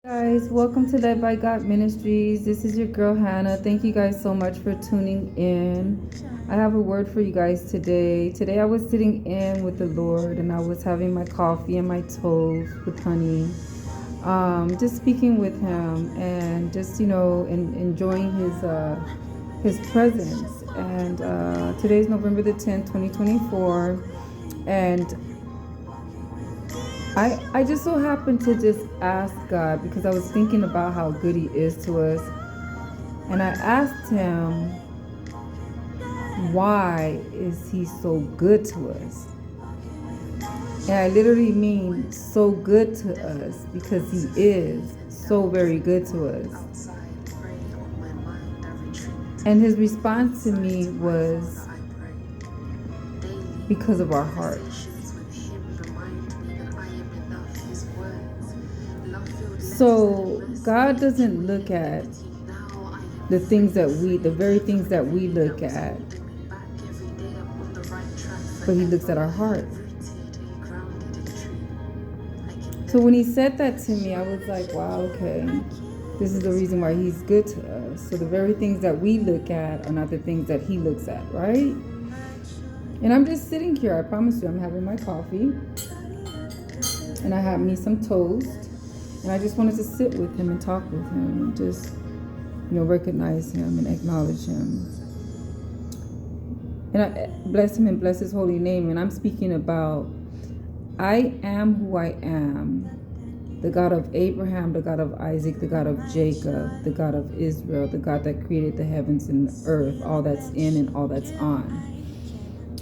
Guys, welcome to Led by God Ministries. This is your girl Hannah. Thank you guys so much for tuning in. I have a word for you guys today. Today I was sitting in with the Lord and I was having my coffee and my toast with honey. Just speaking with him and just enjoying his presence. And today is November the 10th, 2024, and I just so happened to just ask God because I was thinking about how good He is to us. And I asked Him, why is He so good to us? And I literally mean so good to us because He is so very good to us. And His response to me was because of our heart. So God doesn't look at the very things that we look at, but He looks at our heart. So when He said that to me, I was like, wow, okay, this is the reason why He's good to us. So the very things that we look at are not the things that He looks at, right? And I'm just sitting here, I promise you, I'm having my coffee, and I have me some toast. And I just wanted to sit with Him and talk with Him and just, recognize Him and acknowledge Him. And I bless Him and bless His holy name. And I'm speaking about, I am who I am. The God of Abraham, the God of Isaac, the God of Jacob, the God of Israel, the God that created the heavens and the earth, all that's in and all that's on.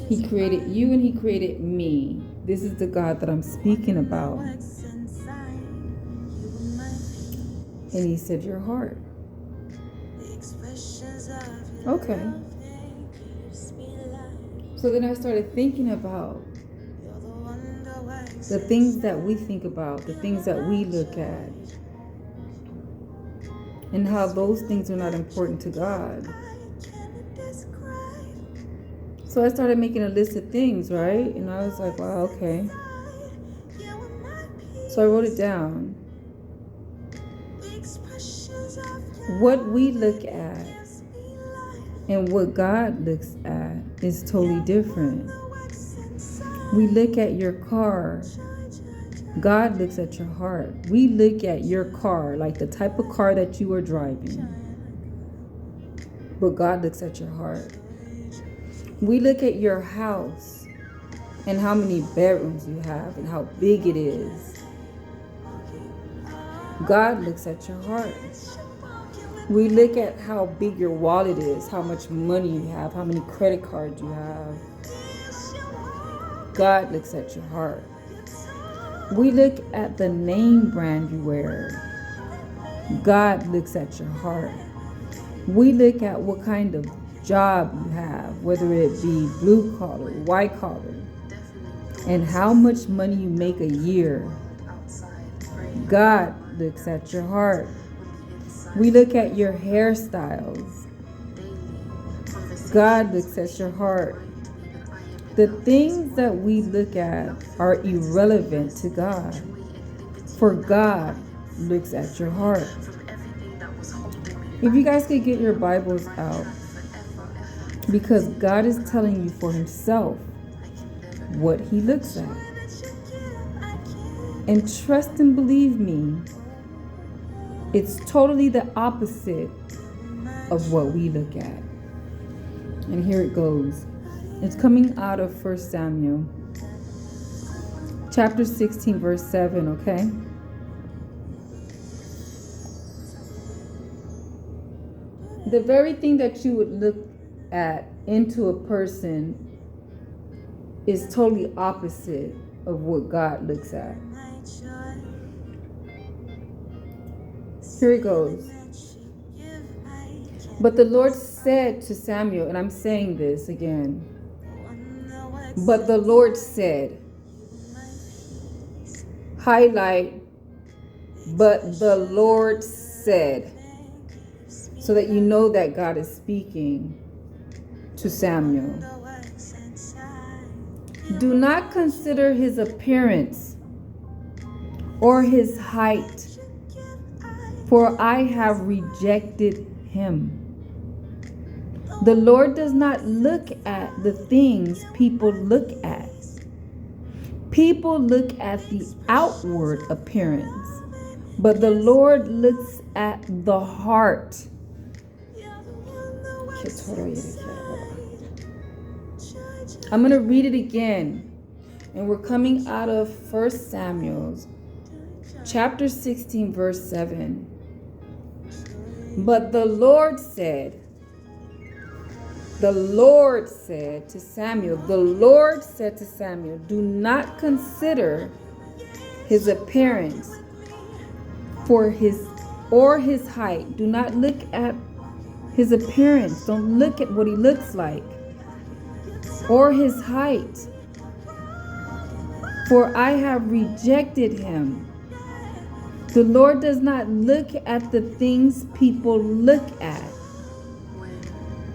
He created you and He created me. This is the God that I'm speaking about. And He said, your heart. Okay. So then I started thinking about the things that we think about, the things that we look at, and how those things are not important to God. So I started making a list of things, right? And I was like, wow, okay. So I wrote it down. What we look at and what God looks at is totally different. We look at your car. God looks at your heart. We look at your car, like the type of car that you are driving. But God looks at your heart. We look at your house and how many bedrooms you have and how big it is. God looks at your heart. We look at how big your wallet is, how much money you have, how many credit cards you have. God looks at your heart. We look at the name brand you wear. God looks at your heart. We look at what kind of job you have, whether it be blue collar, white collar, and how much money you make a year. God looks at your heart. We look at your hairstyles. God looks at your heart. The things that we look at are irrelevant to God, for God looks at your heart. If you guys could get your Bibles out, because God is telling you for Himself what He looks at. And trust and believe me, it's totally the opposite of what we look at. And here it goes. It's coming out of 1 Samuel, chapter 16, verse 7, okay? The very thing that you would look at into a person is totally opposite of what God looks at. Here it goes. But the Lord said to Samuel, and I'm saying this again, but the Lord said, highlight, but the Lord said, so that you know that God is speaking to Samuel. Do not consider his appearance or his height for I have rejected him. The Lord does not look at the things people look at. People look at the outward appearance, but the Lord looks at the heart. I'm going to read it again. And we're coming out of 1 Samuel, chapter 16, verse 7. But the Lord said to Samuel, do not consider his appearance or his height. Do not look at his appearance. Don't look at what he looks like or his height. For I have rejected him. The Lord does not look at the things people look at.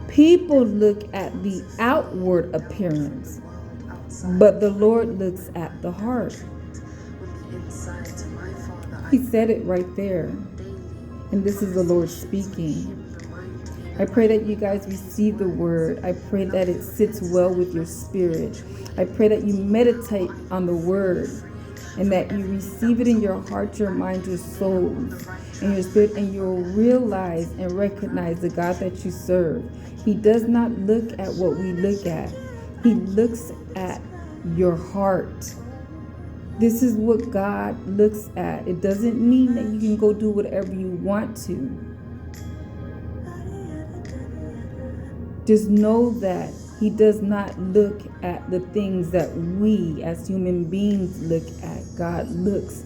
People look at the outward appearance, but the Lord looks at the heart. He said it right there. And this is the Lord speaking. I pray that you guys receive the word. I pray that it sits well with your spirit. I pray that you meditate on the word and that you receive it in your heart, your mind, your soul, and your spirit, and you'll realize and recognize the God that you serve. He does not look at what we look at. He looks at your heart. This is what God looks at. It doesn't mean that you can go do whatever you want to. Just know that He does not look at the things that we as human beings look at. God looks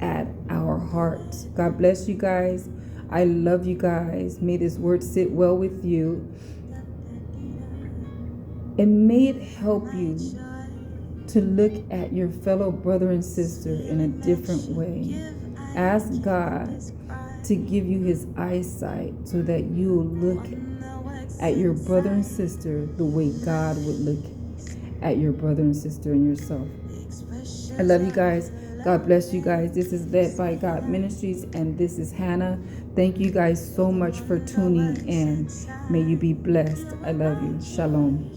at our hearts. God bless you guys. I love you guys. May this word sit well with you. And may it help you to look at your fellow brother and sister in a different way. Ask God to give you His eyesight so that you will look at your brother and sister the way God would look at your brother and sister and yourself. I love you guys. God bless you guys. This is Led by God Ministries, and this is Hannah. Thank you guys so much for tuning in. May you be blessed. I love you. Shalom.